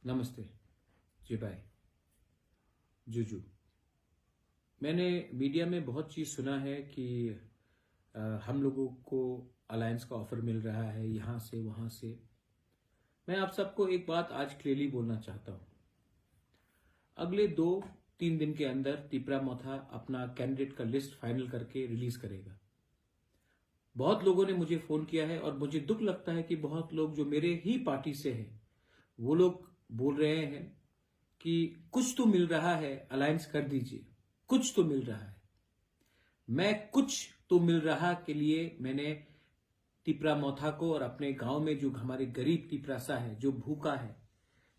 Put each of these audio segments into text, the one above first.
नमस्ते जी भाई। जुजू। मैंने मीडिया में बहुत चीज़ सुना है कि हम लोगों को अलायंस का ऑफर मिल रहा है यहाँ से वहाँ से। मैं आप सबको एक बात आज क्लियरली बोलना चाहता हूँ। अगले 2-3 दिन के अंदर तिपरा मोथा अपना कैंडिडेट का लिस्ट फाइनल करके रिलीज करेगा। बहुत लोगों ने मुझे फोन किया है और मुझे दुख लगता है कि बहुत लोग जो मेरे ही पार्टी से हैं वो लोग बोल रहे हैं कि कुछ तो मिल रहा है, अलायंस कर दीजिए, कुछ तो मिल रहा है। मैं कुछ तो मिल रहा के लिए मैंने तिपरा मोथा को और अपने गांव में जो हमारे गरीब तिपरासा है, जो भूखा है,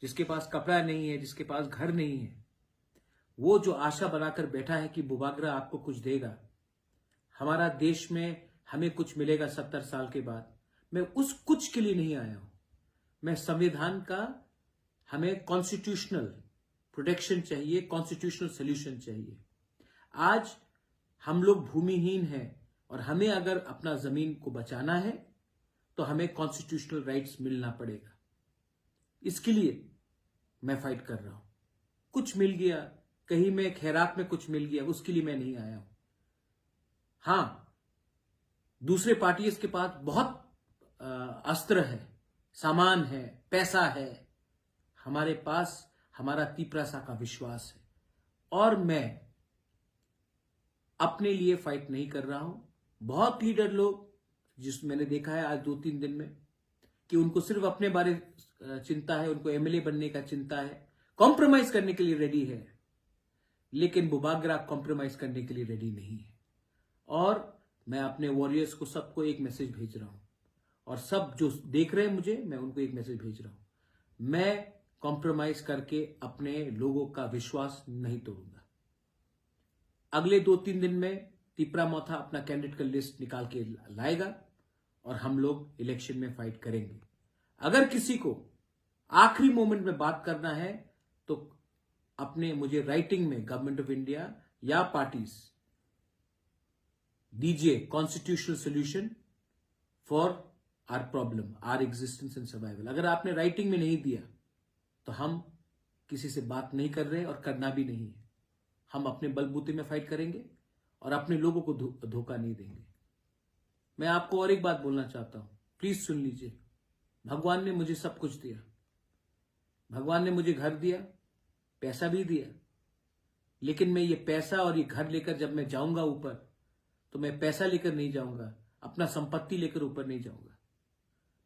जिसके पास कपड़ा नहीं है, जिसके पास घर नहीं है, वो जो आशा बनाकर बैठा है कि बुबागरा आपको कुछ देगा, हमारा देश में हमें कुछ मिलेगा 70 साल के बाद, मैं उस कुछ के लिए नहीं आया हूं। मैं संविधान का, हमें कॉन्स्टिट्यूशनल प्रोटेक्शन चाहिए, कॉन्स्टिट्यूशनल सोल्यूशन चाहिए। आज हम लोग भूमिहीन हैं और हमें अगर अपना जमीन को बचाना है तो हमें कॉन्स्टिट्यूशनल राइट्स मिलना पड़ेगा। इसके लिए मैं फाइट कर रहा हूं। कुछ मिल गया, कहीं में खैरात में कुछ मिल गया, उसके लिए मैं नहीं आया हूं। हां, दूसरे पार्टीज के पास बहुत अस्त्र है, सामान है, पैसा है। हमारे पास हमारा तिपरासा का विश्वास है और मैं अपने लिए फाइट नहीं कर रहा हूं। बहुत लीडर लोग जिस मैंने देखा है आज 2-3 दिन में कि उनको सिर्फ अपने बारे चिंता है, उनको एमएलए बनने का चिंता है, कॉम्प्रोमाइज करने के लिए रेडी है, लेकिन बुबागरा कॉम्प्रोमाइज करने के लिए रेडी नहीं है। और मैं अपने वॉरियर्स को सबको एक मैसेज भेज रहा हूं और सब जो देख रहे हैं मुझे, मैं उनको एक मैसेज भेज रहा हूं। मैं कॉम्प्रोमाइज करके अपने लोगों का विश्वास नहीं तोड़ूंगा। अगले 2-3 दिन में तिपरा मोथा अपना कैंडिडेट का लिस्ट निकाल के लाएगा और हम लोग इलेक्शन में फाइट करेंगे। अगर किसी को आखिरी मोमेंट में बात करना है तो अपने मुझे राइटिंग में गवर्नमेंट ऑफ इंडिया या पार्टीज दीजिए constitutional solution for our problem, our existence and survival. अगर आपने राइटिंग में नहीं दिया तो हम किसी से बात नहीं कर रहे और करना भी नहीं है। हम अपने बलबूते में फाइट करेंगे और अपने लोगों को धोखा नहीं देंगे। मैं आपको और एक बात बोलना चाहता हूं, प्लीज सुन लीजिए। भगवान ने मुझे सब कुछ दिया। भगवान ने मुझे घर दिया, पैसा भी दिया, लेकिन मैं ये पैसा और ये घर लेकर जब मैं जाऊंगा ऊपर, तो मैं पैसा लेकर नहीं जाऊंगा, अपना संपत्ति लेकर ऊपर नहीं जाऊंगा।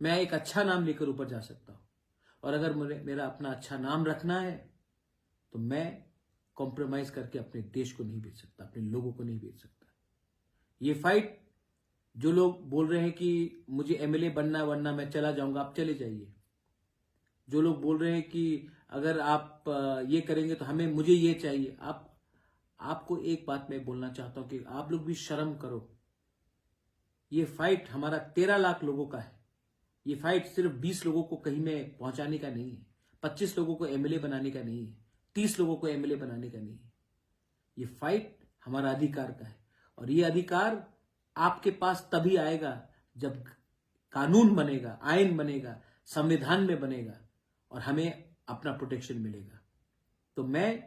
मैं एक अच्छा नाम लेकर ऊपर जा सकता हूं। और अगर मेरा अपना अच्छा नाम रखना है तो मैं कॉम्प्रोमाइज करके अपने देश को नहीं बेच सकता, अपने लोगों को नहीं बेच सकता। ये फाइट जो लोग बोल रहे हैं कि मुझे एमएलए बनना वरना मैं चला जाऊंगा, आप चले जाइए। जो लोग बोल रहे हैं कि अगर आप ये करेंगे तो मुझे ये चाहिए, आपको एक बात मैं बोलना चाहता हूं कि आप लोग भी शर्म करो। ये फाइट हमारा 13 लाख लोगों का है। ये फाइट सिर्फ 20 लोगों को कहीं में पहुंचाने का नहीं है, 25 लोगों को एमएलए बनाने का नहीं है, 30 लोगों को एमएलए बनाने का नहीं है। ये फाइट हमारा अधिकार का है और ये अधिकार आपके पास तभी आएगा जब कानून बनेगा, आईन बनेगा, संविधान में बनेगा और हमें अपना प्रोटेक्शन मिलेगा। तो मैं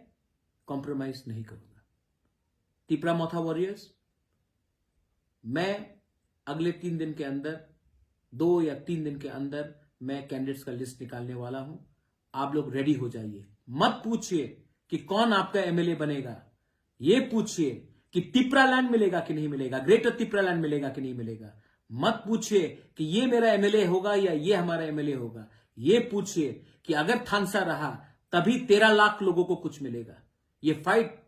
कॉम्प्रोमाइज नहीं करूंगा। तिपरा मोथा वॉरियर्स, मैं अगले 3 दिन के अंदर, 2 या 3 दिन के अंदर मैं कैंडिडेट्स का लिस्ट निकालने वाला हूं। आप लोग रेडी हो जाइए। मत पूछिए कि कौन आपका एमएलए बनेगा, ये पूछिए कि तिपरा लैंड मिलेगा कि नहीं मिलेगा, ग्रेटर तिपरा लैंड मिलेगा कि नहीं मिलेगा। मत पूछिए कि ये मेरा एमएलए होगा या ये हमारा एमएलए होगा। ये पूछिए कि अगर थानसा रहा तभी 13 लाख लोगों को कुछ मिलेगा। ये फाइट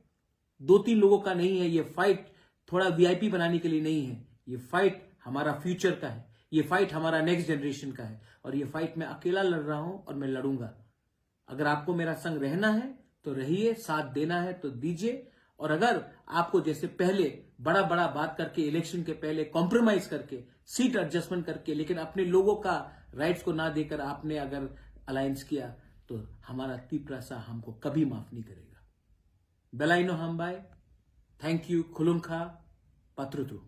2-3 लोगों का नहीं है, ये फाइट थोड़ा वीआईपी बनाने के लिए नहीं है। ये फाइट हमारा फ्यूचर का है, ये फाइट हमारा नेक्स्ट जनरेशन का है और ये फाइट मैं अकेला लड़ रहा हूं और मैं लड़ूंगा। अगर आपको मेरा संग रहना है तो रहिए, साथ देना है तो दीजिए। और अगर आपको जैसे पहले बड़ा बड़ा बात करके, इलेक्शन के पहले कॉम्प्रोमाइज करके, सीट एडजस्टमेंट करके, लेकिन अपने लोगों का राइट्स को ना देकर आपने अगर अलायंस किया तो हमारा तिपरासा हमको कभी माफ नहीं करेगा। बेलाइनो हम बाय, थैंक यू, खुलुंखा, पत्रुतु।